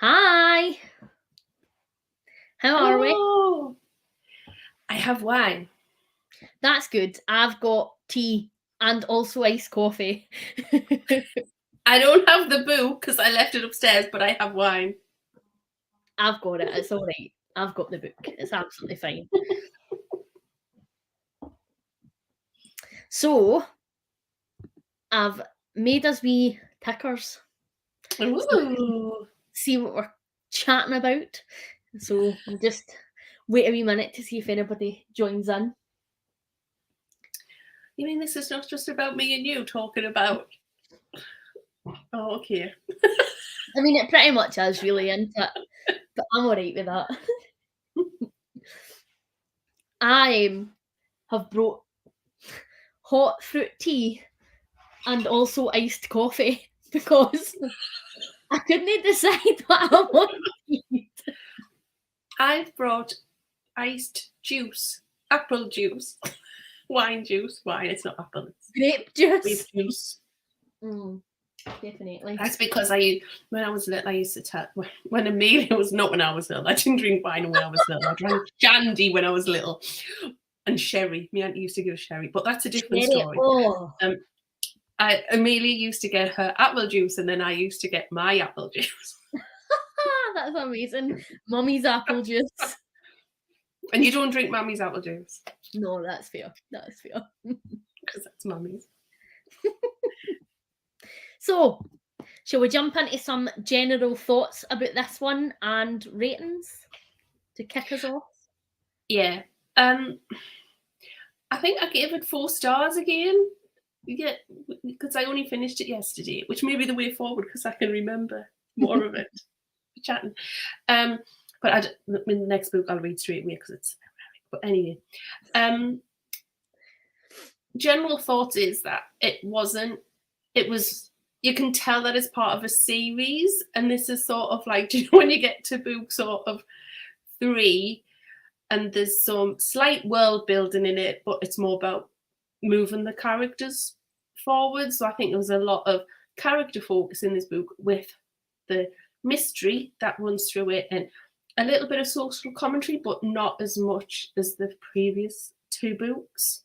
Hi, how are we? Oh, I have wine. That's good. I've got tea and also iced coffee. I don't have the book because I left it upstairs, but I have wine. I've got it. It's all right. I've got the book. It's absolutely fine. So, I've made us wee tickers. Ooh. See what we're chatting about. So, I'll just wait a wee minute to see if anybody joins in. You mean this is not just about me and you talking about... Oh, okay. I mean, it pretty much is really, isn't it? But I'm all right with that. I have brought hot fruit tea and also iced coffee because I couldn't decide what I wanted to eat. I've brought iced juice, apple juice, wine juice. Wine, it's not apple, it's Grape grape juice. juice. Definitely. That's because when I was little, I used to tell, when Amelia was not when I was little, I didn't drink wine when I was little. I drank shandy when I was little. And sherry. My aunt used to give sherry, but that's a different Sherry. story. Oh, Amelia used to get her apple juice, and then I used to get my apple juice. that's amazing. Mummy's apple juice. And you don't drink Mummy's apple juice No, that's fair. That's fair. because that's Mummy's. So, shall we jump into some general thoughts about this one and ratings to kick us off? Yeah. I think I gave it 4 stars again. Yeah, because I only finished it yesterday, which may be the way forward because I can remember more of it. Chatting. But in the next book I'll read straight away because it's... But anyway, general thoughts is that it was, you can tell that it's part of a series, and this is sort of like, you know, when you get to book sort of 3 and there's some slight world building in it, but it's more about moving the characters forward. So I think there was a lot of character focus in this book with the mystery that runs through it and a little bit of social commentary, but not as much as the previous 2 books.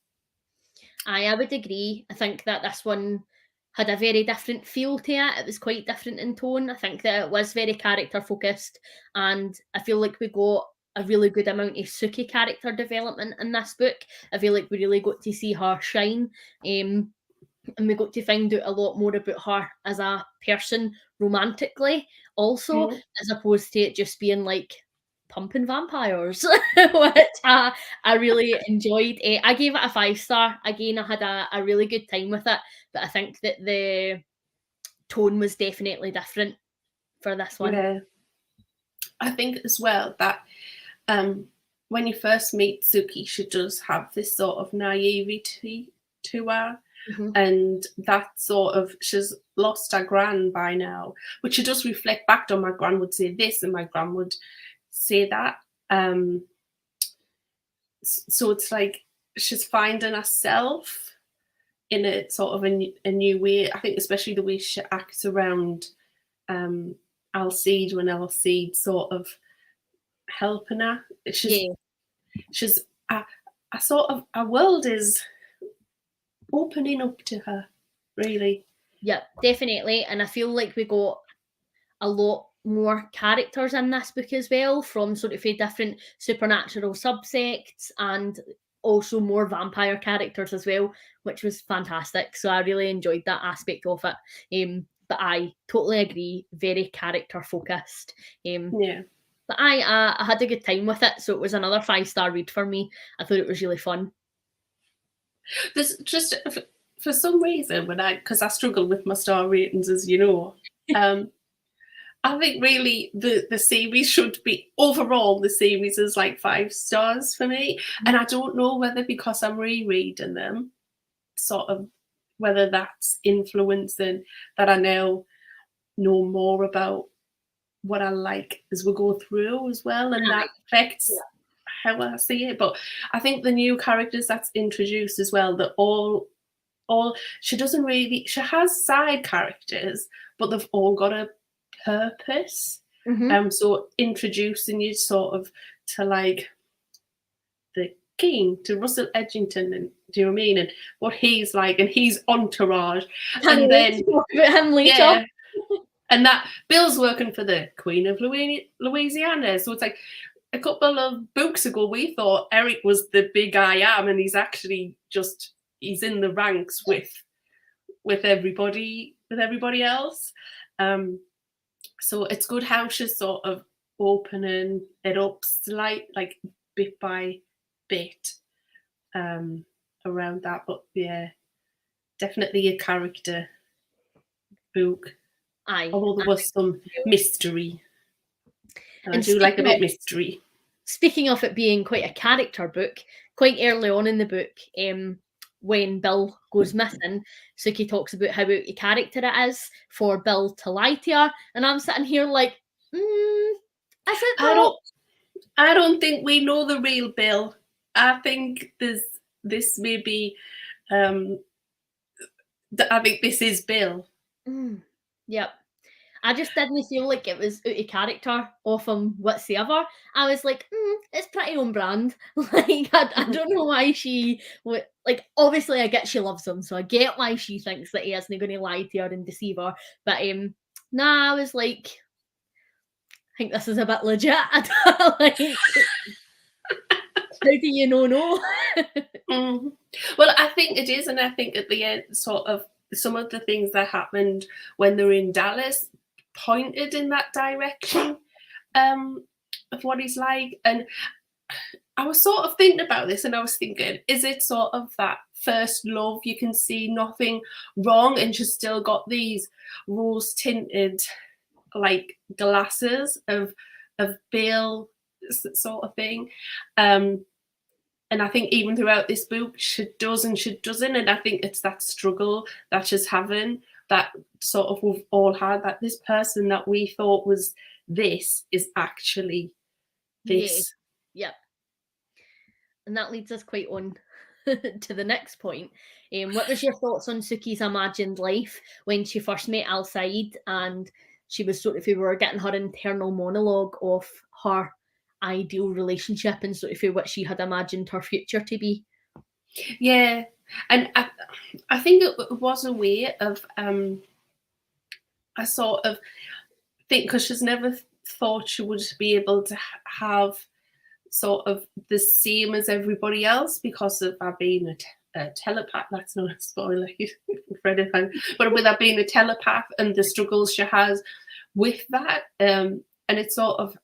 I would agree. I think that this one had a very different feel to it. It was quite different in tone. I think that it was very character focused, and I feel like we got a really good amount of Sookie character development in this book. I feel like we really got to see her shine. And we got to find out a lot more about her as a person romantically, also, as opposed to it just being like pumping vampires, which I really enjoyed. I gave it a 5-star. Again, I had a really good time with it, but I think that the tone was definitely different for this one. Yeah. I think as well that when you first meet Sookie, she does have this sort of naivety to her. Mm-hmm. And that sort of, she's lost her gran by now, which she does reflect back on. My gran would say this and my gran would say that. So it's like she's finding herself in a sort of a new way. I think especially the way she acts around Alcide when Alcide sort of helping her. She's a sort of, a world is opening up to her, really. Yeah, definitely. And I feel like we got a lot more characters in this book as well, from sort of different supernatural subsects and also more vampire characters as well, which was fantastic. So I really enjoyed that aspect of it. But I totally agree, very character focused. Yeah. But I had a good time with it, so it was another 5-star read for me. I thought it was really fun. There's just, for some reason, because I struggle with my star ratings, as you know, I think really the series should be, overall, the series is like 5 stars for me. And I don't know whether because I'm rereading them, sort of, whether that's influencing that I now know more about what I like as we go through as well. And that affects how I see it. But I think the new characters that's introduced as well, that all she has side characters, but they've all got a purpose. So introducing you sort of to like the king, to Russell Edginton, and do you know what I mean? And what he's like, and his entourage. And then talk about him later. yeah. And that Bill's working for the Queen of Louisiana. So it's like a couple of books ago, we thought Eric was the big I am, and he's actually just, he's in the ranks with everybody else. So it's good how she's sort of opening it up like bit by bit around that. But yeah, definitely a character book. Aye. Although there was some mystery. And I do like a bit mystery. Speaking of it being quite a character book, quite early on in the book, when Bill goes missing, Sookie talks about how out of character it is for Bill to lie to her. And I'm sitting here like, is it not? I don't think we know the real Bill. I think this may be, I think this is Bill. Yep. I just didn't feel like it was out of character off him whatsoever. I was like, it's pretty on brand. Like, I don't know why she would, like, obviously I get she loves him, so I get why she thinks that he isn't going to lie to her and deceive her. But nah, I was like, I think this is a bit legit. Like, how do you know no? Well, I think it is, and I think at the end, sort of some of the things that happened when they were in Dallas pointed in that direction of what he's like. And I was sort of thinking about this, and I was thinking, is it sort of that first love? You can see nothing wrong, and she's still got these rose tinted like glasses of Bill sort of thing. And I think even throughout this book, she does and she doesn't. And I think it's that struggle that she's having, that sort of we've all had, that this person that we thought was this is actually this. Yeah. Yep. And that leads us quite on to the next point. What was your thoughts on Sookie's imagined life when she first met Al Said, and she was sort of, we were getting her internal monologue of her ideal relationship and sort of what she had imagined her future to be? Yeah, and I think it was a way of I sort of think, because she's never thought she would be able to have sort of the same as everybody else because of her being a telepath. That's not a spoiler for anything, but with her being a telepath and the struggles she has with that, and it's sort of,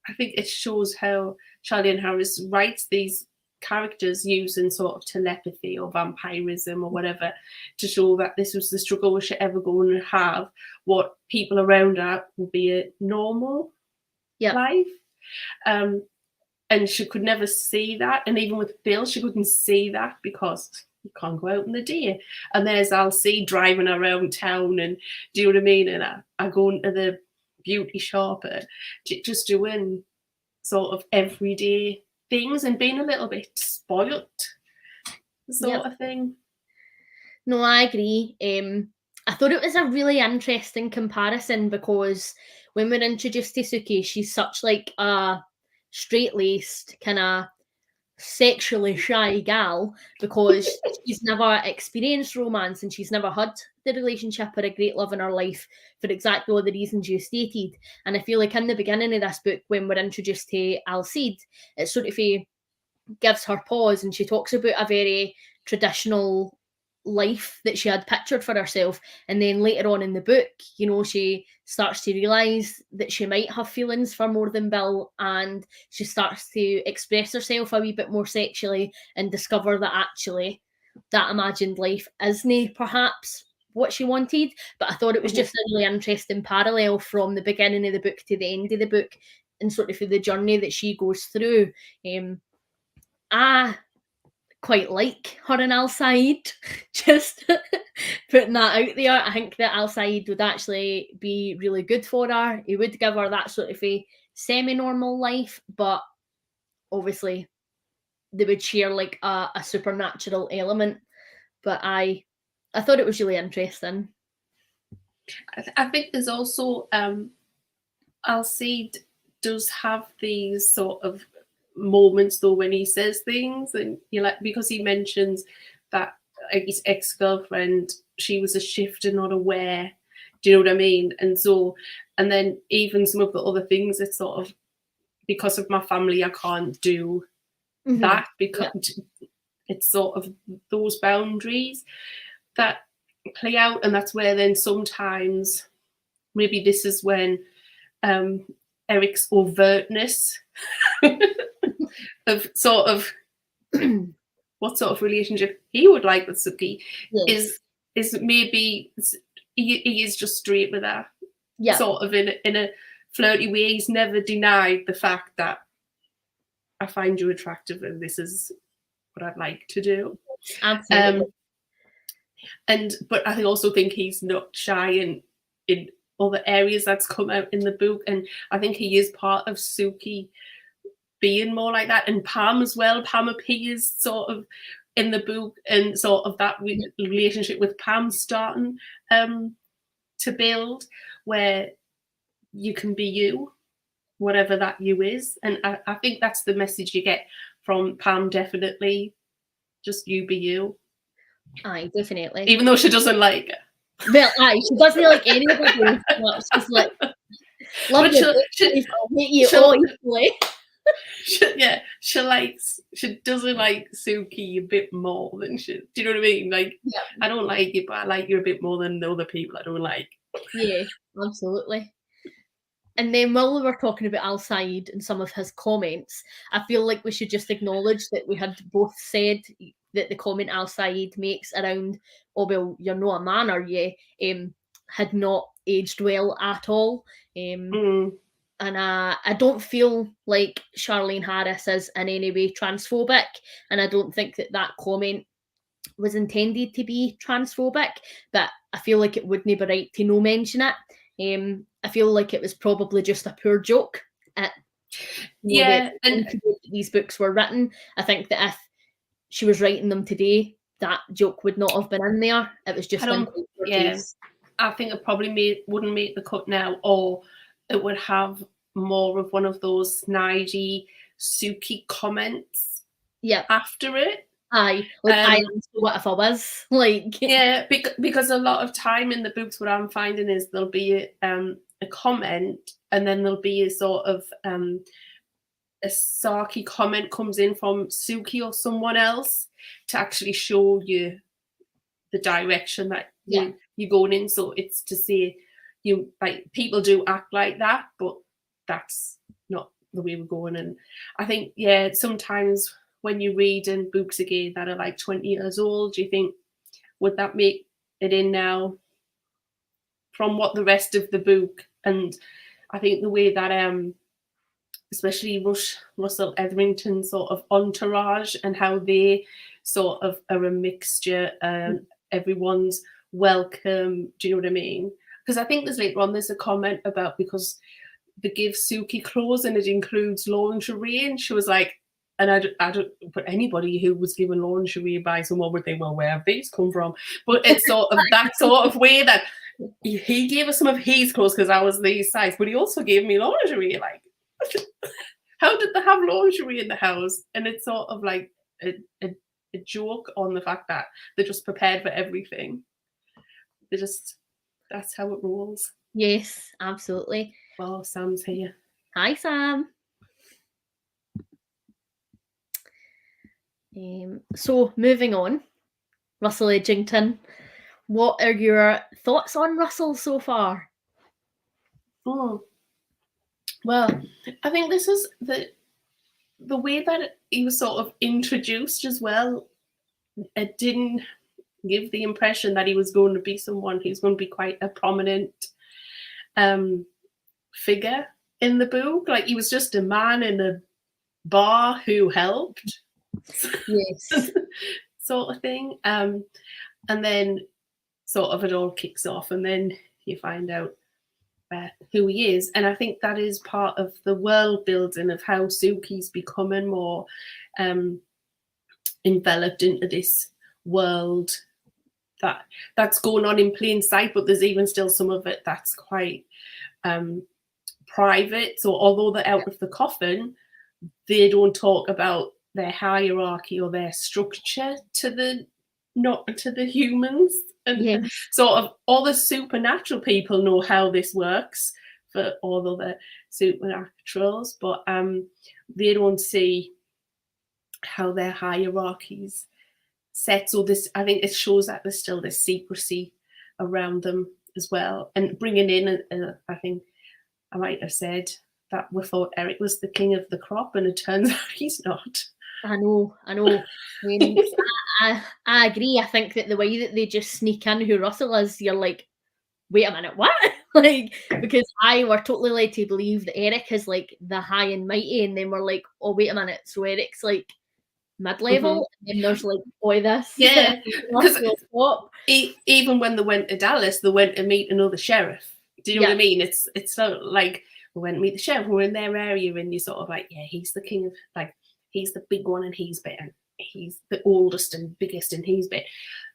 I think it shows how Charlie and Harris writes these characters using sort of telepathy or vampirism or whatever to show that this was the struggle was she ever going to have, what people around her would be a normal life. And she could never see that. And even with Bill, she couldn't see that because you can't go out in the day. And there's Alcee driving around town, and do you know what I mean? And I go into the beauty shop, just doing sort of everyday things and being a little bit spoilt sort of thing. No, I agree. I thought it was a really interesting comparison because when we're introduced to Sookie, she's such like a straight-laced, kind of sexually shy gal because she's never experienced romance and she's never had the relationship or a great love in her life for exactly all the reasons you stated. And I feel like in the beginning of this book, when we're introduced to Alcide, it sort of gives her pause and she talks about a very traditional life that she had pictured for herself. And then later on in the book, you know, she starts to realise that she might have feelings for more than Bill, and she starts to express herself a wee bit more sexually and discover that actually that imagined life isn't perhaps what she wanted. But I thought it was just a really interesting parallel from the beginning of the book to the end of the book and sort of the journey that she goes through. I quite like her and Alcide, just putting that out there. I think that Alcide would actually be really good for her. He would give her that sort of a semi-normal life, but obviously they would share like a supernatural element. But I thought it was really interesting. I think there's also Alcide does have these sort of moments though when he says things, and you like, because he mentions that his ex-girlfriend, she was a shifter, not aware. Do you know what I mean? And so, and then even some of the other things, it's sort of, because of my family, I can't do that, because it's sort of those boundaries that play out. And that's where then sometimes maybe this is when Eric's overtness of sort of what sort of relationship he would like with Sookie is maybe he is just straight with her, sort of in a flirty way. He's never denied the fact that I find you attractive and this is what I'd like to do. Absolutely. But I also think he's not shy in other areas that's come out in the book, and I think he is part of Sookie being more like that, and Pam as well. Pam appears sort of in the book, and sort of that relationship with Pam starting to build, where you can be you, whatever that you is. And I think that's the message you get from Pam, definitely. Just you be you. Aye, definitely. Even though she doesn't like it. Well, aye, she doesn't like anybody. She's like, love you, I'll hate you all equally. She doesn't like Sookie a bit more than she. Do you know what I mean? Like, I don't like you, but I like you a bit more than the other people I don't like. Yeah, absolutely. And then while we were talking about Alcide and some of his comments, I feel like we should just acknowledge that we had both said that the comment Alcide makes around, oh, well, you're not a man, are you? Had not aged well at all. And I don't feel like Charlene Harris is in any way transphobic, and I don't think that comment was intended to be transphobic, but I feel like it wouldn't be right to no mention it. I feel like it was probably just a poor joke at and these books were written. I think that if she was writing them today, that joke would not have been in there. It was just I think it probably wouldn't make the cut now, or it would have more of one of those snidey Sookie comments after it. Aye, like what if I was like? Yeah, because a lot of time in the books, what I'm finding is there'll be a comment, and then there'll be a sort of a sarky comment comes in from Sookie or someone else to actually show you the direction that you're going in. So it's to say, you like, people do act like that, but that's not the way we're going. And I think sometimes when you read in books again that are like 20 years old, you think, would that make it in now from what the rest of the book? And I think the way that especially Russell Etherington sort of entourage and how they sort of are a mixture, everyone's welcome. Do you know what I mean? Because I think there's a comment about, because they give Sookie clothes and it includes lingerie, and she was like, and I don't, but anybody who was given lingerie by someone would think, well, where have these come from? But it's sort of that sort of way that he gave us some of his clothes because I was these size, but he also gave me lingerie. Like, how did they have lingerie in the house? And it's sort of like a joke on the fact that they're just prepared for everything. That's how it rolls. Yes, absolutely. Oh, Sam's here. Hi, Sam. So moving on, Russell Edginton. What are your thoughts on Russell so far? Oh, well, I think this is the way that he was sort of introduced as well. It didn't give the impression that he was going to be someone who's going to be quite a prominent figure in the book. Like, he was just a man in a bar who helped. Yes. Sort of thing. And then sort of it all kicks off, and then you find out who he is. And I think that is part of the world building of how Sookie's becoming more enveloped into this world that's going on in plain sight, but there's even still some of it that's quite private. So although they're out of the coffin, they don't talk about their hierarchy or their structure to the not to the humans. And Yeah. sort of all the supernatural people know how this works for all other supernaturals, but they don't see how their hierarchies set. So this, I think, it shows that there's still this secrecy around them as well, and bringing in I think I might have said that we thought Eric was the king of the crop, and it turns out he's not. I know. I agree. I think that the way that they just sneak in who Russell is, you're like, wait a minute, what? Like, because I were totally led to believe that Eric is like the high and mighty, and then we're like, oh, wait a minute, so Eric's like mid-level, and then there's like, boy, this. Yeah, because top. Even when they went to Dallas, they went to meet another sheriff. Do you know what I mean? It's so like, we went to meet the sheriff, we're in their area, and you're sort of like, yeah, he's the king of, like, he's the big one, and he's big, and he's the oldest and biggest, and he's big.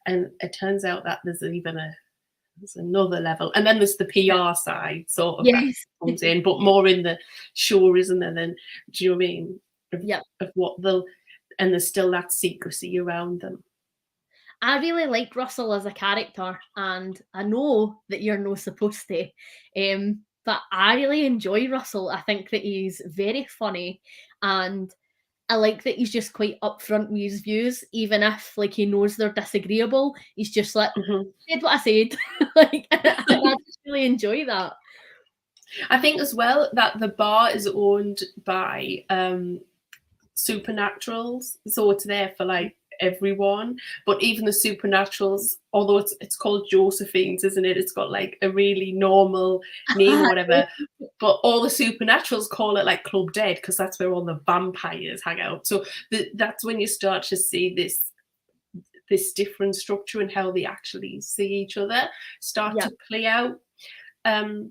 And it turns out that there's another level, and then there's the PR side sort of that comes in, but more in the show, isn't there? Then do you know what I mean? Of what they'll, and there's still that secrecy around them. I really like Russell as a character, and I know that you're not supposed to, but I really enjoy Russell. I think that he's very funny, and I like that he's just quite upfront with his views, even if like he knows they're disagreeable. He's just like, said what I said. Like, I just really enjoy that. I think as well that the bar is owned by supernaturals, so it's there for like everyone, but even the supernaturals, although it's called Josephine's, isn't it? It's got like a really normal name or whatever, but all the supernaturals call it like Club Dead, because that's where all the vampires hang out. So that's when you start to see this different structure and how they actually see each other start to play out a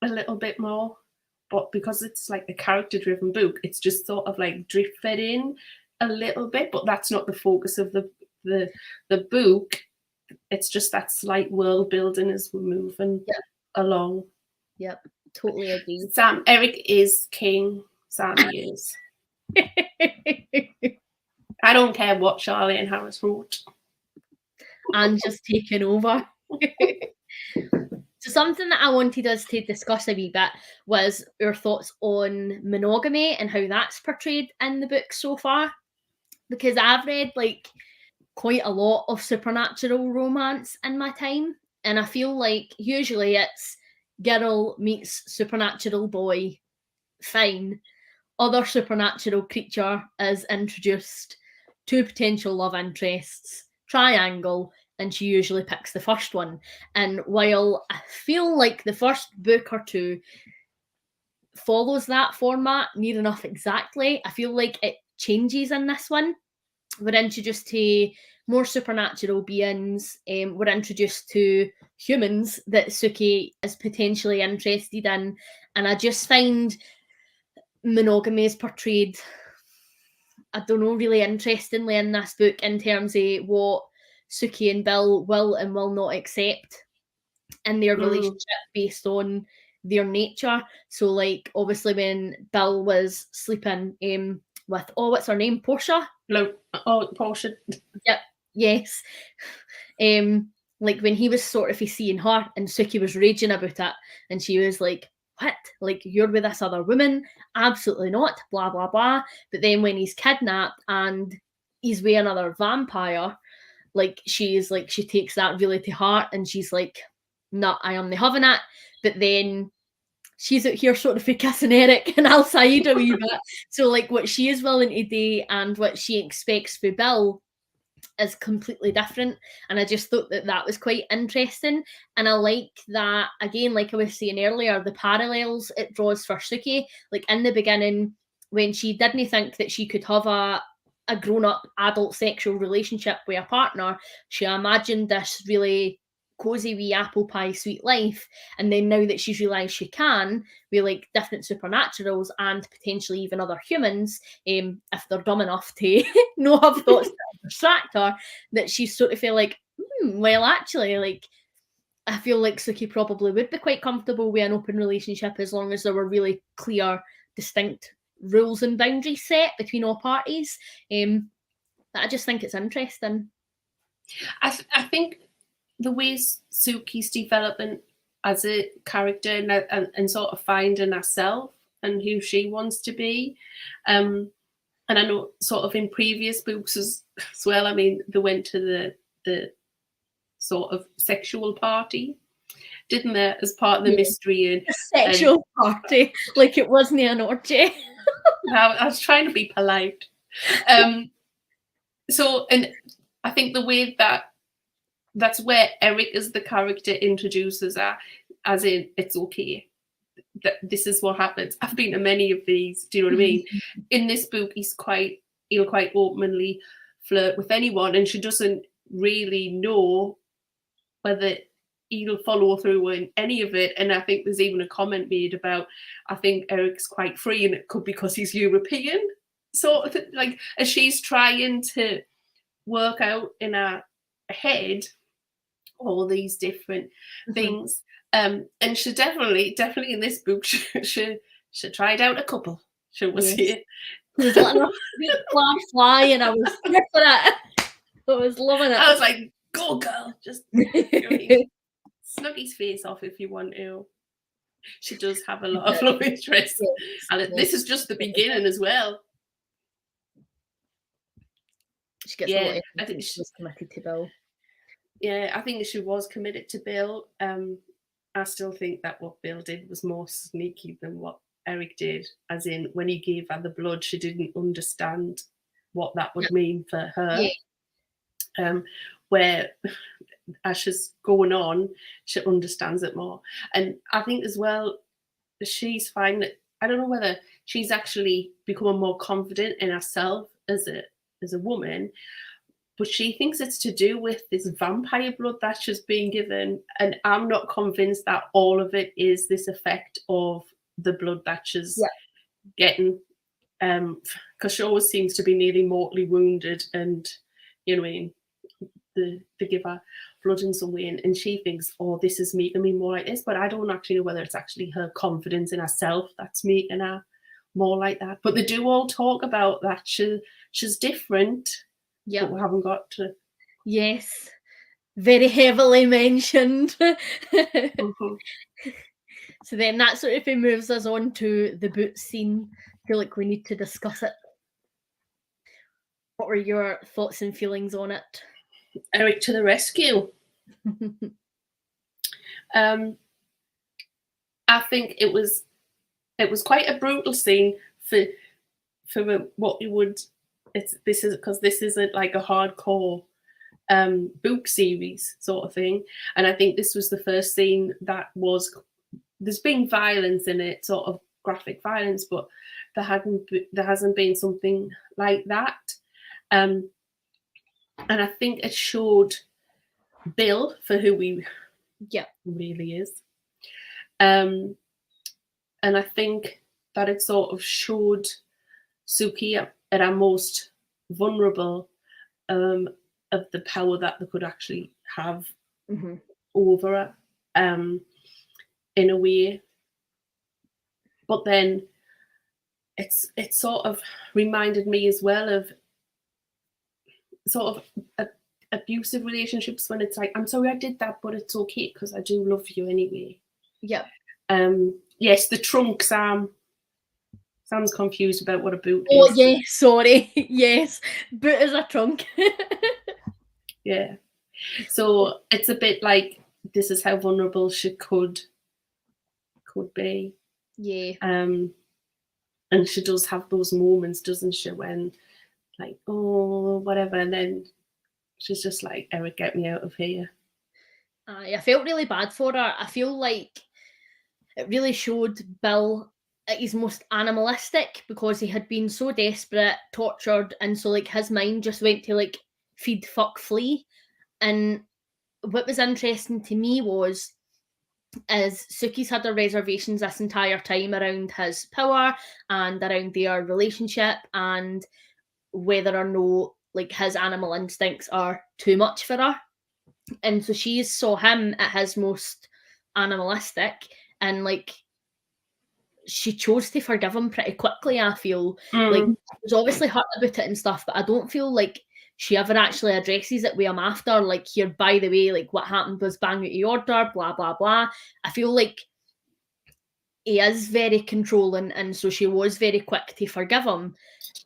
little bit more. But because it's like a character-driven book, it's just sort of like drift-fed in a little bit, but that's not the focus of the book. It's just that slight world building as we're moving along. Yep, totally agree. Eric is king. Sammy is. I don't care what Charlotte and Harris wrote. And just taking over. So something that I wanted us to discuss a wee bit was our thoughts on monogamy and how that's portrayed in the book so far. Because I've read like quite a lot of supernatural romance in my time, and I feel like usually it's girl meets supernatural boy, fine. Other supernatural creature is introduced, two potential love interests, triangle, and she usually picks the first one. And while I feel like the first book or two follows that format near enough exactly, I feel like it changes in this one. We're introduced to more supernatural beings. We're introduced to humans that Sookie is potentially interested in. And I just find monogamy is portrayed, I don't know, really interestingly in this book in terms of what Sookie and Bill will and will not accept in their relationship based on their nature. So, like, obviously when Bill was sleeping with, what's her name? Portia? No, Portia. Yep, yes. Like when he was sort of seeing her and Sookie was raging about it, and she was like, what? Like, you're with this other woman? Absolutely not, blah, blah, blah. But then when he's kidnapped and he's with another vampire, like, she takes that really to heart, and she's like, no, I am not having it. But then she's out here sort of kissing Eric and outside a wee bit. So, like, what she is willing to do and what she expects for Bill is completely different. And I just thought that that was quite interesting. And I like that, again, like I was saying earlier, the parallels it draws for Sookie. Like, in the beginning, when she didn't think that she could have a grown-up adult sexual relationship with a partner, she imagined this really cozy wee apple pie sweet life. And then now that she's realised she can, with like different supernaturals and potentially even other humans, if they're dumb enough to not have thoughts that distract her, that she's sort of feel like, well, actually, like, I feel like Sookie probably would be quite comfortable with an open relationship as long as there were really clear, distinct rules and boundaries set between all parties. But I just think it's interesting. I think the ways Sookie's developing as a character and sort of finding herself and who she wants to be. And I know sort of in previous books as well, I mean, they went to the sort of sexual party, didn't they, as part of the mystery. A sexual party, like it wasn't an orgy. I was trying to be polite. So, and I think the way that's where Eric as the character introduces her, as in, it's okay. That this is what happens. I've been to many of these. Do you know what I mean? In this book, he'll quite openly flirt with anyone, and she doesn't really know whether he'll follow through in any of it. And I think there's even a comment made about, I think Eric's quite free, and it could be because he's European. So, like, as she's trying to work out in her head all these different things. And she definitely in this book, she tried out a couple, shall we say. There's letting a sweet fly, and I was here for it. I was loving it. I was like, go girl, just snug his face off if you want to. She does have a lot of love interest. Yes. And this is just the beginning as well. She gets a lot. I think she was committed to Bill. Yeah, I think she was committed to Bill. I still think that what Bill did was more sneaky than what Eric did, as in when he gave her the blood, she didn't understand what that would mean for her. Yeah. Where as she's going on, she understands it more. And I think as well, she's finding, I don't know whether she's actually becoming more confident in herself as a woman, but she thinks it's to do with this vampire blood that she's being given. And I'm not convinced that all of it is this effect of the blood that she's getting. Because she always seems to be nearly mortally wounded, and, you know what I mean, they give her blood in some way, and she thinks, oh, this is making me more like this. But I don't actually know whether it's actually her confidence in herself that's making her more like that. But they do all talk about that she's different. Yeah, but we haven't got to. Yes, very heavily mentioned. So then that sort of moves us on to the boot scene. I feel like we need to discuss it. What were your thoughts and feelings on it? Eric to the rescue. I think it was quite a brutal scene for what you would. This is like a hardcore book series sort of thing, and I think this was the first scene that was. There's been violence in it, sort of graphic violence, but there hasn't been something like that. And I think it showed Bill for who he really is. And I think that it sort of showed Sookie at our most vulnerable of the power that they could actually have over her in a way. But then it sort of reminded me as well of sort of abusive relationships, when it's like, I'm sorry I did that, but it's okay because I do love you anyway. Yeah. Yes, the trunk, Sam's confused about what a boot is. Oh, yes, sorry. Yes, boot is a trunk. Yeah. So it's a bit like, this is how vulnerable she could be. Yeah. And she does have those moments, doesn't she, when like, oh, whatever, and then she's just like, Eric, get me out of here. I felt really bad for her. I feel like it really showed Bill at his most animalistic, because he had been so desperate, tortured, and so like his mind just went to like feed, fuck, flee. And what was interesting to me was, as Sookie's had their reservations this entire time around his power and around their relationship, and whether or no like his animal instincts are too much for her. And so she saw him at his most animalistic, and like she chose to forgive him pretty quickly, I feel. Like, she was obviously hurt about it and stuff, but I don't feel like she ever actually addresses it with him after. Like, here, by the way, like, what happened was bang out of order, blah, blah, blah. I feel like he is very controlling, and so she was very quick to forgive him.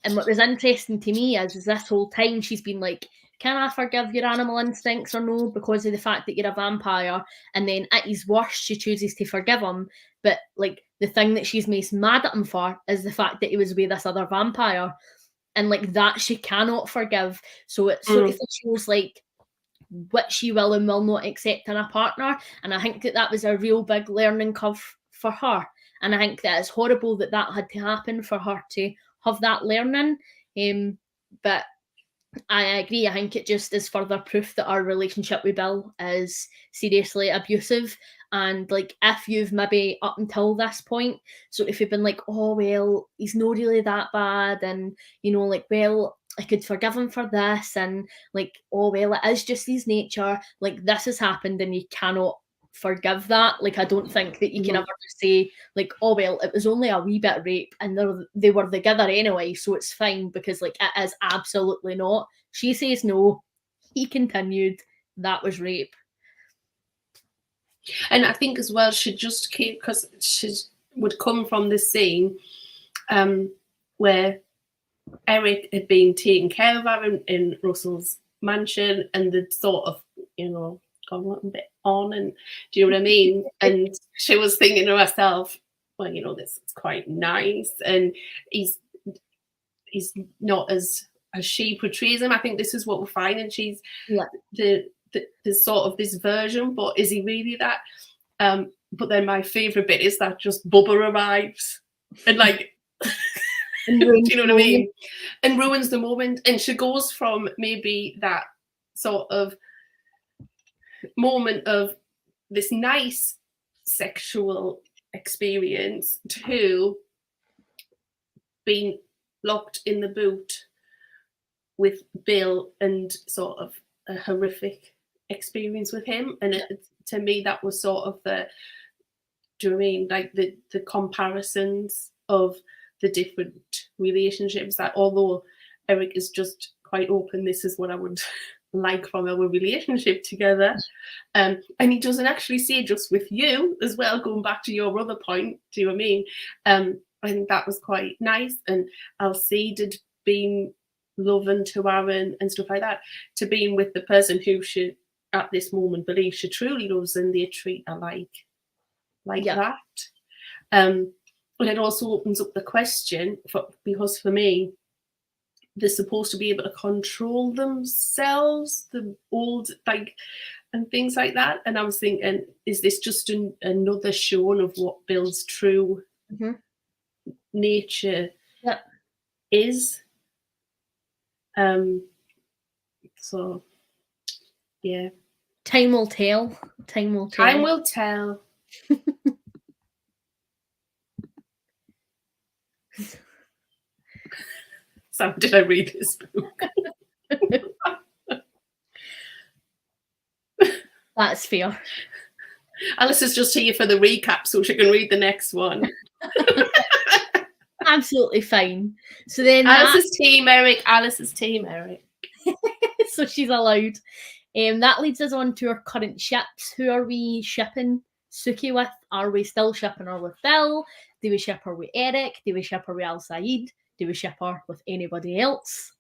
And what was interesting to me is this whole time she's been like, can I forgive your animal instincts or no, because of the fact that you're a vampire? And then at his worst, she chooses to forgive him. But like the thing that she's most mad at him for is the fact that he was with this other vampire. And like that she cannot forgive. So it sort of shows like what she will and will not accept in a partner. And I think that that was a real big learning curve for her. And I think that it's horrible that that had to happen for her to have that learning. But I agree. I think it just is further proof that our relationship with Bill is seriously abusive. And like, if you've maybe up until this point, so if you've been like, oh, well, he's not really that bad, and you know, like, well, I could forgive him for this, and like, oh, well, it is just his nature, like, this has happened, and you cannot forgive that. Like, I don't think that you can ever just say, like, oh, well, it was only a wee bit of rape, and they were together anyway, so it's fine, because like, it is absolutely not. She says no, he continued, that was rape. And I think as well, she just keep, because she would come from this scene where Eric had been taking care of her in Russell's mansion, and they'd sort of, you know, gone a little bit on, and do you know what I mean? And she was thinking to herself, well, you know, this is quite nice, and he's not as she portrays him. I think this is what we're finding. She's the sort of this version, but is he really that? But then my favourite bit is that just Bubba arrives and like, do you know what I mean? And ruins the moment. And she goes from maybe that sort of moment of this nice sexual experience to being locked in the boot with Bill and sort of a horrific experience with him. And to me, that was sort of the, do you know what I mean? Like the comparisons of the different relationships, that although Eric is just quite open, this is what I would like from our relationship together. And he doesn't actually say just with you as well, going back to your other point, do you know what I mean? I think that was quite nice. And Alcide being loving to Aaron and stuff like that, to being with the person who she at this moment believes she truly loves, and they treat her like that. And it also opens up the question because for me, they're supposed to be able to control themselves, the old, like, and things like that. And I was thinking, is this just another showing of what Bill's true nature is? So yeah, time will tell. Time will tell. Time will tell. So did I read this book? That's fair. Alice is just here for the recap so she can read the next one. Absolutely fine. So then Alice's team Eric. Alice's team Eric. So she's allowed. That leads us on to our current ships. Who are we shipping Sookie with? Are we still shipping her with Bill? Do we ship her with Eric? Do we ship her with Alcide? Do we ship her with anybody else?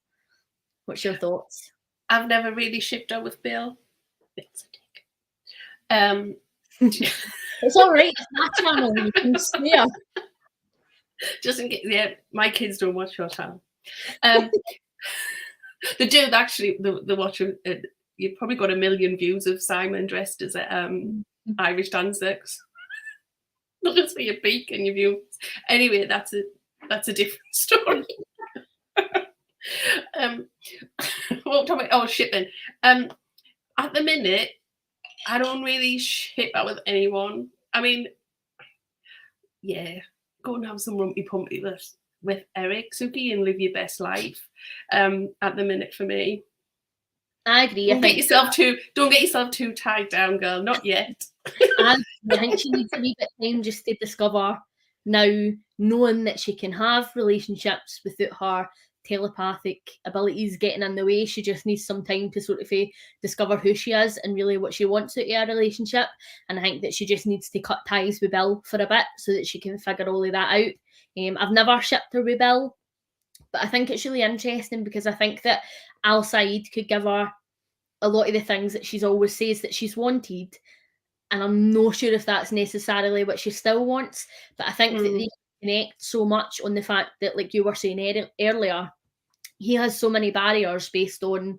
What's your thoughts? I've never really shipped her with Bill. It's a dick. It's all right. It's my channel. You can swear. Just in case, yeah, my kids don't watch your channel. They do actually. They watch. You've probably got 1 million views of Simon dressed as a Irish dancer. Not just for your beak and your views. Anyway, that's a different story. What talking about? Oh, shipping. At the minute, I don't really ship out with anyone. I mean, yeah, go and have some rumpy pumpy with Eric, Sookie, and live your best life. At the minute for me. I agree. Don't get yourself too tied down, girl. Not yet. I think she needs a wee bit of time just to discover now, knowing that she can have relationships without her telepathic abilities getting in the way. She just needs some time to sort of discover who she is and really what she wants out of a relationship. And I think that she just needs to cut ties with Bill for a bit so that she can figure all of that out. I've never shipped her with Bill, but I think it's really interesting because I think that Al Said could give her a lot of the things that she's always says that she's wanted, and I'm not sure if that's necessarily what she still wants, but I think that they connect so much on the fact that, like you were saying earlier, he has so many barriers based on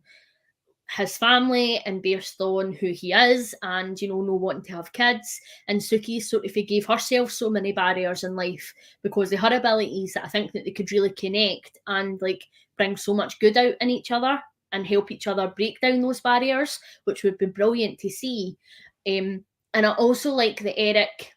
his family and based on who he is, and no wanting to have kids. And Suki sort of gave herself so many barriers in life because of her abilities that I think that they could really connect and like bring so much good out in each other and help each other break down those barriers, which would be brilliant to see. And I also like that Eric,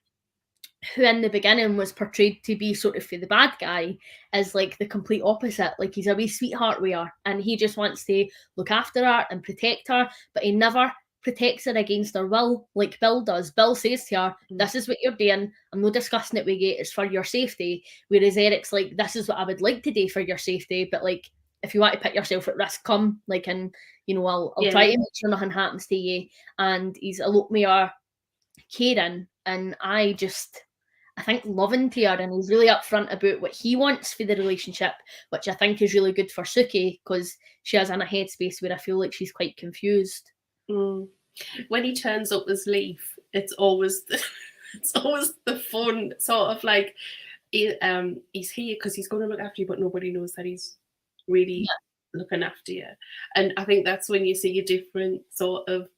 who in the beginning was portrayed to be sort of the bad guy, is like the complete opposite. Like he's a wee sweetheart with her and he just wants to look after her and protect her, but he never protects her against her will like Bill does. Bill says to her, this is what you're doing, I'm not discussing it with you, it's for your safety. Whereas Eric's like, this is what I would like to do for your safety, but like if you want to put yourself at risk, come, like, and I'll try to make sure nothing happens to you. And he's a lot more caring, and I think loving to her, and he's really upfront about what he wants for the relationship, which I think is really good for Suki because she has in a headspace where I feel like she's quite confused. When he turns up as Leaf, it's always the fun sort of like he's here because he's going to look after you, but nobody knows that he's really looking after you. And I think that's when you see a different sort of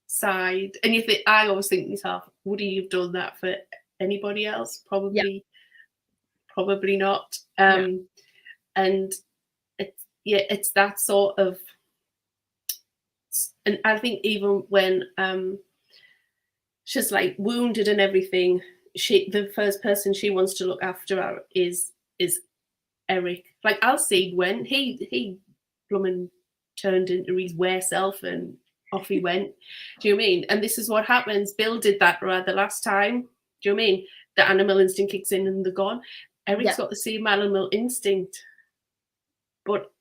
side. And I always think to myself, would he have done that for anybody else? Probably not. And it's that sort of, and I think even when she's like wounded and everything, the first person she wants to look after her is Eric. Like Alcide, when he blooming turned into his wear self and off he went. Do you know what I mean? And this is what happens. Bill did that rather last time. Do you know what I mean? The animal instinct kicks in and they're gone. Eric's got the same animal instinct, but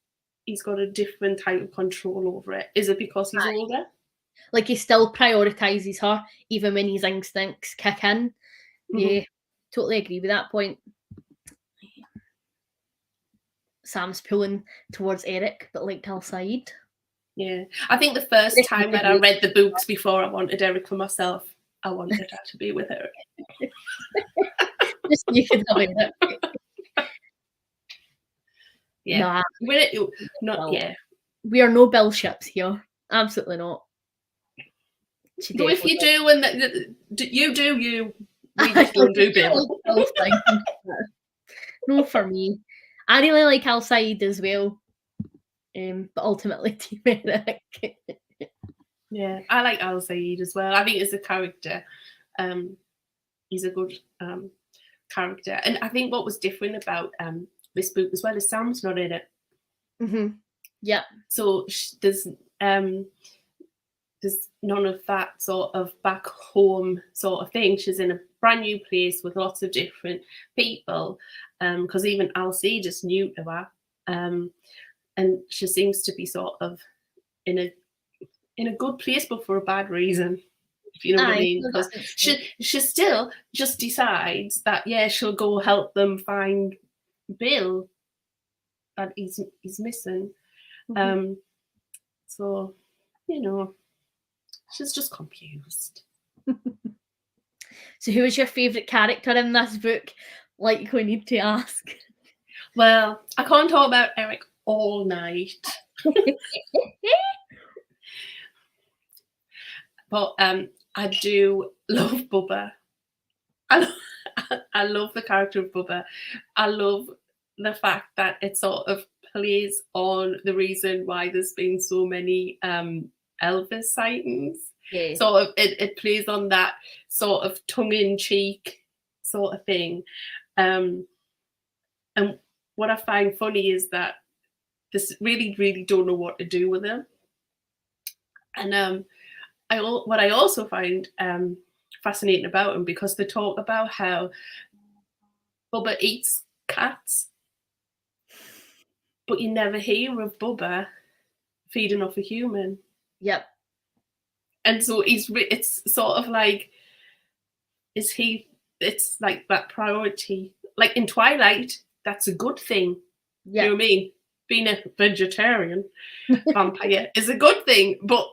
he's got a different type of control over it. Is it because he's older? Like he still prioritises her, even when his instincts kick in. Yeah, totally agree with that point. Sam's pulling towards Eric, but like Alcide. Yeah, I think the first time that I read the books before I wanted Eric for myself, I wanted her to be with her. Just you could have it. Yeah, we are no Bill ships here. Absolutely not. No, if you do, and you do, we just don't do Bill. No, for me, I really like Alcide as well. But ultimately, Team Eric. Yeah, I like Alcide as well. I think as a character, he's a good character. And I think what was different about this book as well is Sam's not in it. Yeah. So there's none of that sort of back home sort of thing. She's in a brand new place with lots of different people, because even Alcide is new to her. And she seems to be sort of in a good place, but for a bad reason, if you know what I mean. Because she still just decides that she'll go help them find Bill that he's missing. So she's just confused. So who is your favourite character in this book? Like we need to ask. Well, I can't talk about Eric all night. But I do love Bubba. I love the character of Bubba. I love the fact that it sort of plays on the reason why there's been so many Elvis sightings. Yeah. Sort of it plays on that sort of tongue-in-cheek sort of thing. And what I find funny is that this really, really don't know what to do with him. And what I also find fascinating about him, because they talk about how Bubba eats cats, but you never hear of Bubba feeding off a human. Yep. And so it's sort of like, it's like that priority. Like in Twilight, that's a good thing. You know what I mean? Being a vegetarian vampire is a good thing. But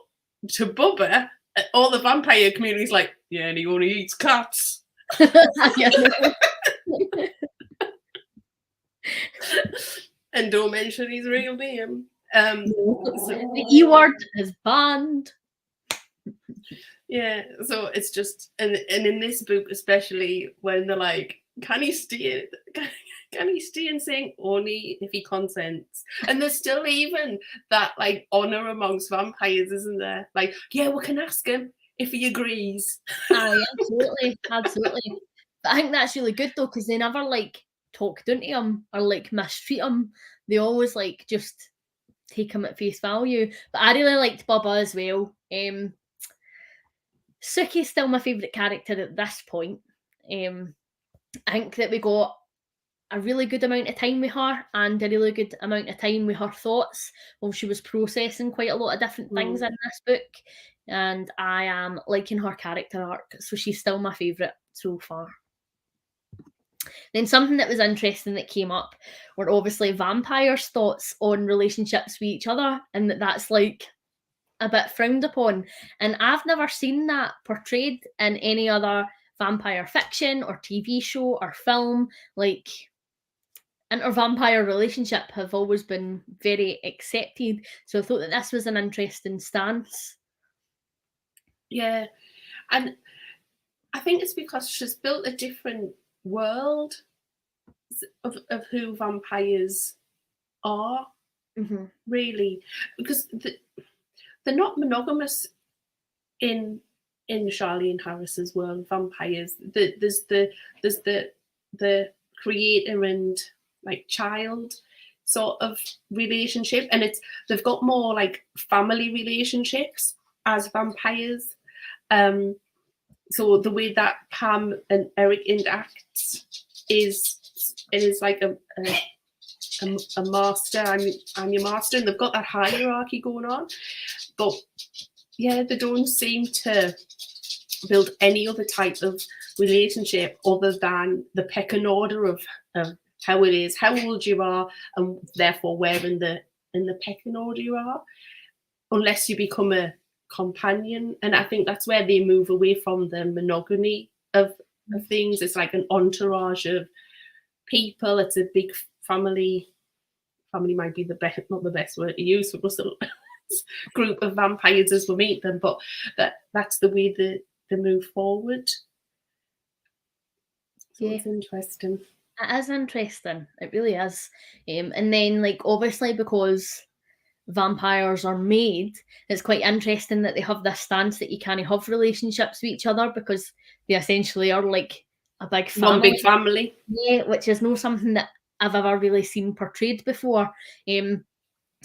to Bubba, all the vampire community's like, yeah, and he only eats cats. And don't mention his real name. The E word is banned. Yeah, so it's just, and in this book especially, when they're like, can he stay and sing only if he consents? And there's still even that like honor amongst vampires, isn't there? Like, yeah, we can ask him if he agrees. Aye, absolutely. But I think that's really good though, because they never like talk down to him or like mistreat him. They always like just take him at face value. But I really liked Bubba as well. Sookie's still my favourite character at this point. I think that we got a really good amount of time with her and a really good amount of time with her thoughts while she was processing quite a lot of different things in this book. And I am liking her character arc, so she's still my favourite so far. Then something that was interesting that came up were obviously vampires' thoughts on relationships with each other, and that's like a bit frowned upon. And I've never seen that portrayed in any other vampire fiction or TV show or film. Like, inter-vampire relationship have always been very accepted. So I thought that this was an interesting stance. Yeah, and I think it's because she's built a different world of who vampires are, really, because they're not monogamous in Charlene Harris's world. Vampires, there's the creator and like child sort of relationship, and they've got more like family relationships as vampires. So the way that Pam and Eric interact is like a master. I'm your master, and they've got that hierarchy going on. But yeah, they don't seem to build any other type of relationship other than the pecking order of how it is, how old you are, and therefore where in the pecking order you are, unless you become a companion. And I think that's where they move away from the monogamy of things. It's like an entourage of people. It's a big family. Family might be not the best word to use for us, group of vampires as we meet them, but that's the way they move forward. So it's interesting. It is interesting. It really is. And then, like, obviously, because vampires are made, it's quite interesting that they have this stance that you can't have relationships with each other because they essentially are like a big family. One big family. Yeah, which is not something that I've ever really seen portrayed before. And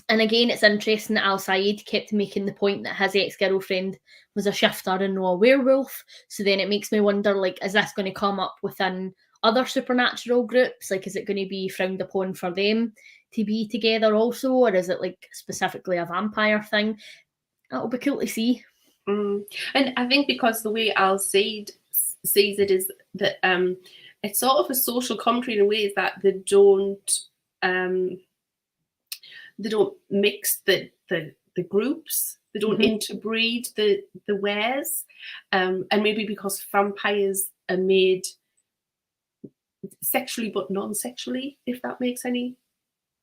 again, it's interesting that Al Sayed kept making the point that his ex-girlfriend was a shifter and not a werewolf. So then it makes me wonder, like, is this going to come up within other supernatural groups? Like, is it going to be frowned upon for them to be together also? Or is it, like, specifically a vampire thing? That'll be cool to see. And I think because the way Al Sayed sees it is that it's sort of a social commentary in ways that they don't mix the groups. They don't interbreed the wares, and maybe because vampires are made sexually but non-sexually, if that makes any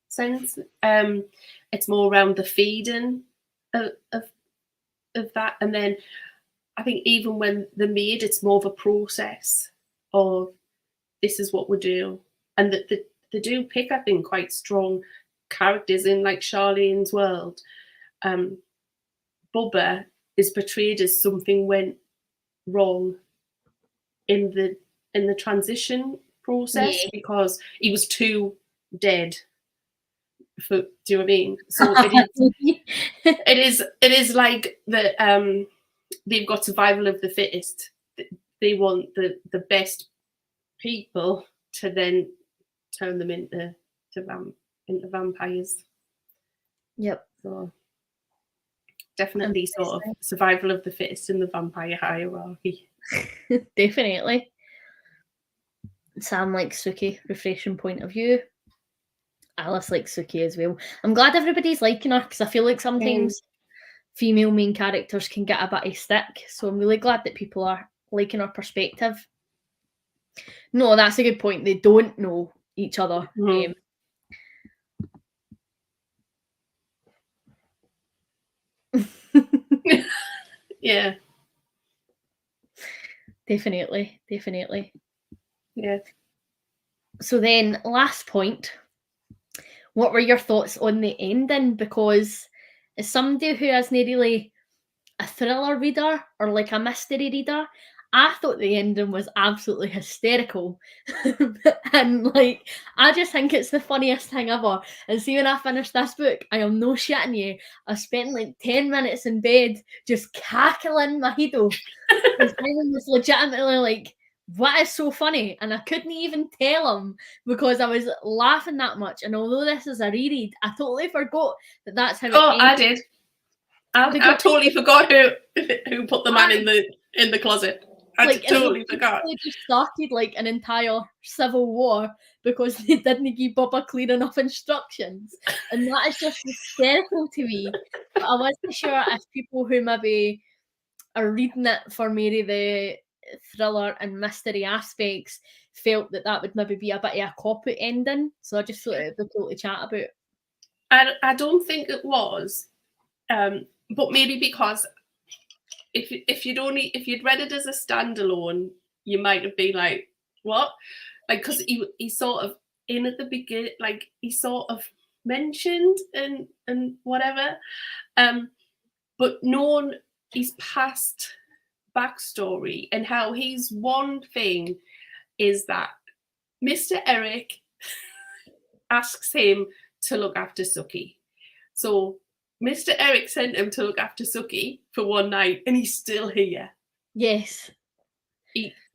sense. It's more around the feeding of that, and then I think even when they're made, it's more of a process of this is what we do, and that they do pick, I think, quite strong characters in like Charlene's world. Bubba is portrayed as something went wrong in the transition process because he was too dead. do you know what I mean? So it is like the they've got survival of the fittest. They want the best people to then turn them into vampires. Yep. So definitely sort of survival of the fittest in the vampire hierarchy. Definitely. Sam likes Sookie, refreshing point of view. Alice likes Sookie as well. I'm glad everybody's liking her, because I feel like sometimes female main characters can get a bit of stick. So I'm really glad that people are liking her perspective. No, that's a good point. They don't know each other. Yeah. Definitely. Yeah. So then, last point. What were your thoughts on the ending? Because as somebody who isn't really a thriller reader or like a mystery reader, I thought the ending was absolutely hysterical. And like, I just think it's the funniest thing ever. And see, when I finished this book, I am no shitting you, I spent like 10 minutes in bed just cackling my head off. And Simon was legitimately like, what is so funny? And I couldn't even tell him because I was laughing that much. And although this is a reread, I totally forgot that that's how it ended. I did. I totally forgot who put the man in the closet. I totally forgot. They just started like an entire civil war because they didn't give Bubba clear enough instructions, and that is just hysterical to me. But I wasn't sure if people who maybe are reading it for maybe the thriller and mystery aspects felt that would maybe be a bit of a cop-out ending. So I just thought it would be cool to chat about. I don't think it was, but maybe because if you'd read it as a standalone, you might have been like, what? Like, because he sort of in at the beginning, like he sort of mentioned and whatever, but knowing his past backstory and how his one thing is that Mr. Eric asks him to look after Sookie. So Mr. Eric sent him to look after Sookie for one night, and he's still here. Yes.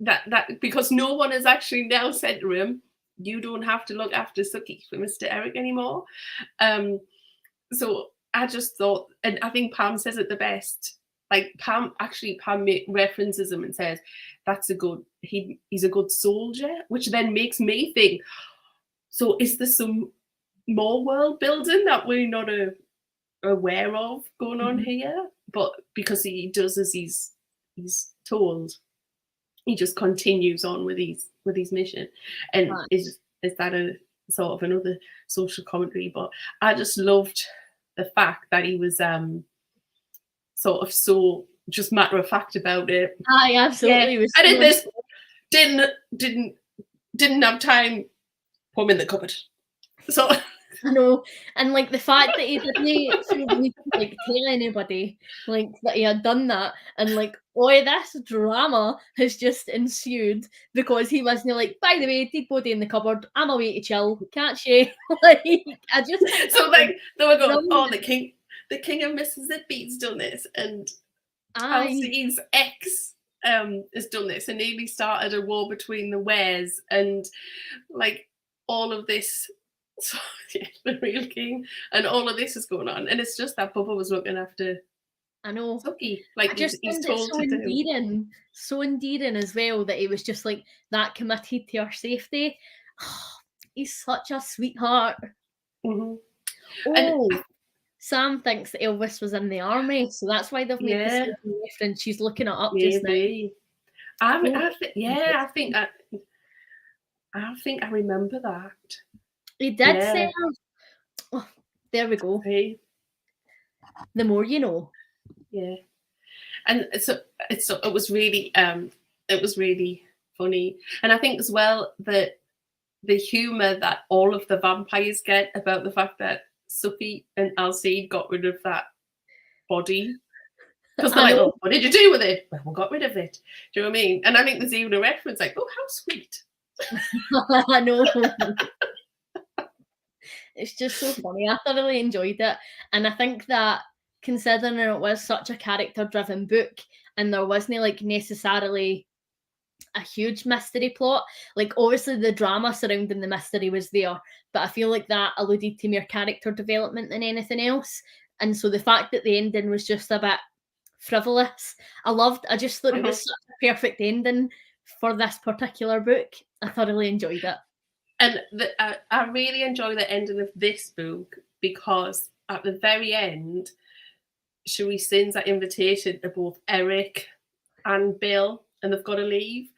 That because no one has actually now said to him, you don't have to look after Sookie for Mr. Eric anymore. So I just thought, and I think Pam says it the best. Like Pam references him and says, he's a good soldier, which then makes me think, so is there some more world building that we're not aware of going on here? But because he does as he's told, he just continues on with his mission. And is that a sort of another social commentary? But I just loved the fact that he was sort of so just matter of fact about it. I absolutely was. I did this. Didn't have time. Put him in the cupboard. So I know, and like the fact that he didn't like tell anybody like that he had done that, and like all this drama has just ensued because he wasn't like, by the way, dead body in the cupboard, I'm away to chill, can't you? Like I just so like they were going, oh, the king of Mississippi's done this, and Elsie's ex has done this, and nearly started a war between the Wares, and like all of this. So yeah, the real king, and all of this is going on, and it's just that Bubba was looking after. I know, Sookie, like he's told so to endearing, do. so endearing as well that he was just like that committed to her safety. Oh, he's such a sweetheart. Oh, Sam thinks that Elvis was in the army, so that's why they've made this reference. She's looking it up just now. I think I remember that. He did say, oh, there we go. Hey. The more you know. Yeah. And so it was really funny. And I think as well that the humour that all of the vampires get about the fact that Sookie and Alcide got rid of that body. Because they're like, oh, what did you do with it? Well, we got rid of it. Do you know what I mean? And I think there's even a reference like, oh, how sweet. I know. It's just so funny. I thoroughly enjoyed it. And I think that considering it was such a character-driven book and there wasn't like necessarily a huge mystery plot, like obviously the drama surrounding the mystery was there, but I feel like that alluded to more character development than anything else. And so the fact that the ending was just a bit frivolous, I just thought it was such a perfect ending for this particular book. I thoroughly enjoyed it. And I really enjoy the ending of this book because at the very end, Cherie sends that invitation to both Eric and Bill, and they've got to leave.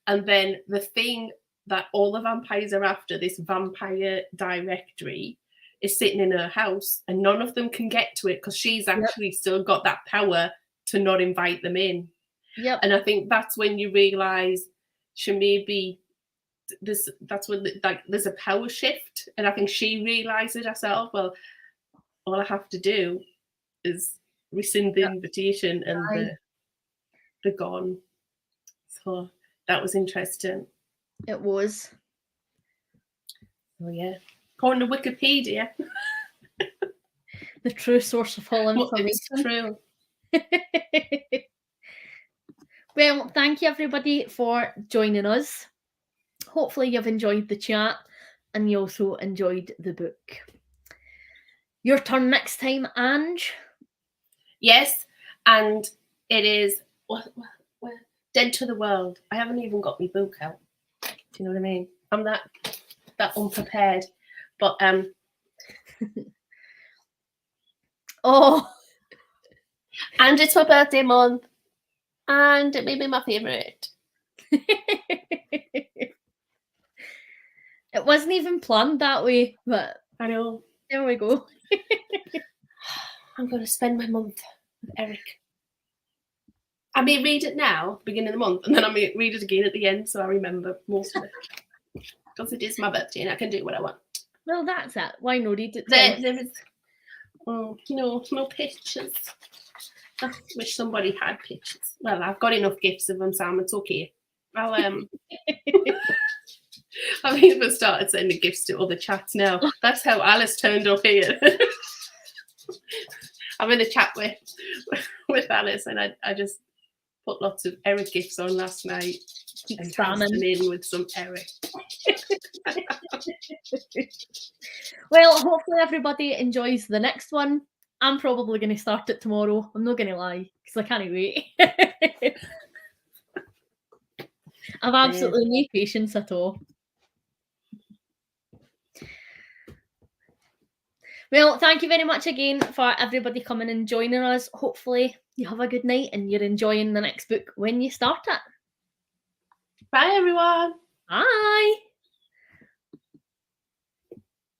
And then the thing that all the vampires are after, this vampire directory, is sitting in her house, and none of them can get to it because she's actually still got that power to not invite them in. Yep. And I think that's when you realise she maybe that's when like there's a power shift, and I think she realises herself, well, all I have to do is rescind the invitation and they're gone. So that was interesting. It was. Oh yeah. According to Wikipedia. The true source of all information. It's true. Well, thank you everybody for joining us. Hopefully you've enjoyed the chat and you also enjoyed the book. Your turn next time, Ange. Yes, and it is Dead to the World. I haven't even got my book out. Do you know what I mean? I'm that unprepared. But oh, and it's my birthday month, and it may be my favourite. It wasn't even planned that way, but I know. There we go. I'm going to spend my month with Eric. I may read it now, beginning of the month, and then I may read it again at the end, so I remember most of it. Because it is my birthday, and I can do what I want. Well, that's it. Why not read it? There is, no pictures. I wish somebody had pictures. Well, I've got enough gifts of them, Sam. It's okay. I've even started sending gifts to other chats now. That's how Alice turned up here. I'm in a chat with Alice, and I just put lots of Eric gifts on last night. Keep and spamming in with some Eric. Well, hopefully everybody enjoys the next one. I'm probably going to start it tomorrow. I'm not going to lie, because I can't wait. I've absolutely no patience at all. Well, thank you very much again for everybody coming and joining us. Hopefully you have a good night and you're enjoying the next book when you start it. Bye, everyone. Bye.